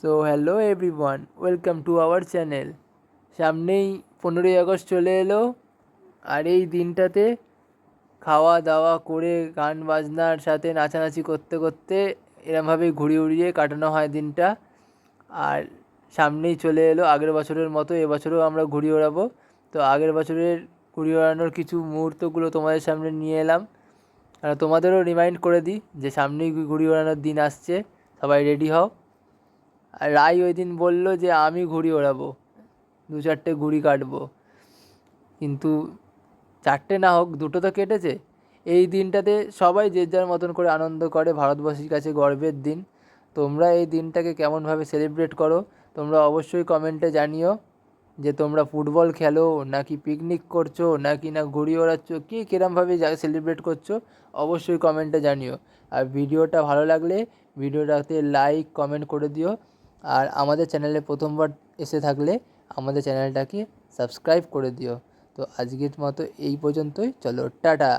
So hello everyone, welcome to our channel. সামনেই 15ই August চলে এলো, আর এই দিনটাতে খাওয়া দাওয়া করে গান বাজনার সাথে নাচানাচি করতে করতে এরমভাবেই ঘুড়ি উড়িয়ে কাটানো হয় দিনটা। আর সামনেই চলে এলো আগের বছরের মতো এবছরেও আমরা ঘুড়ি ওড়াবো। তো আগের বছরের ঘুড়ি ওড়ানোর কিছু মুহূর্তগুলো তোমাদের সামনে নিয়ে এলাম, আর তোমাদেরও রিমাইন্ড করে দিই যে সামনেই ঘুড়ি ওড়ানোর দিন আসছে, সবাই রেডি হও। আর রাই ওই দিন বললো যে আমি ঘুড়ি ওড়াবো, 2-4টে ঘুড়ি কাটবো, কিন্তু 4টে না হোক 2টো তো কেটেছে। এই দিনটাতে সবাই যে যার মতন করে আনন্দ করে, ভারতবাসীর কাছে গর্বের দিন। তোমরা এই দিনটাকে কেমনভাবে সেলিব্রেট করো তোমরা অবশ্যই কমেন্টে জানিও, যে তোমরা ফুটবল খেলো নাকি পিকনিক করছো নাকি না ঘুড়ি ওড়াচ্ছ, কে কীরমভাবে সেলিব্রেট করছো অবশ্যই কমেন্টে জানিও। আর ভিডিওটা ভালো লাগলে ভিডিওটাতে লাইক কমেন্ট করে দিও। আর আমাদের চ্যানেলে প্রথমবার এসে থাকলে আমাদের চ্যানেলটাকে সাবস্ক্রাইব করে দিও। তো আজকের মতো এই পর্যন্তই, চলো টাটা।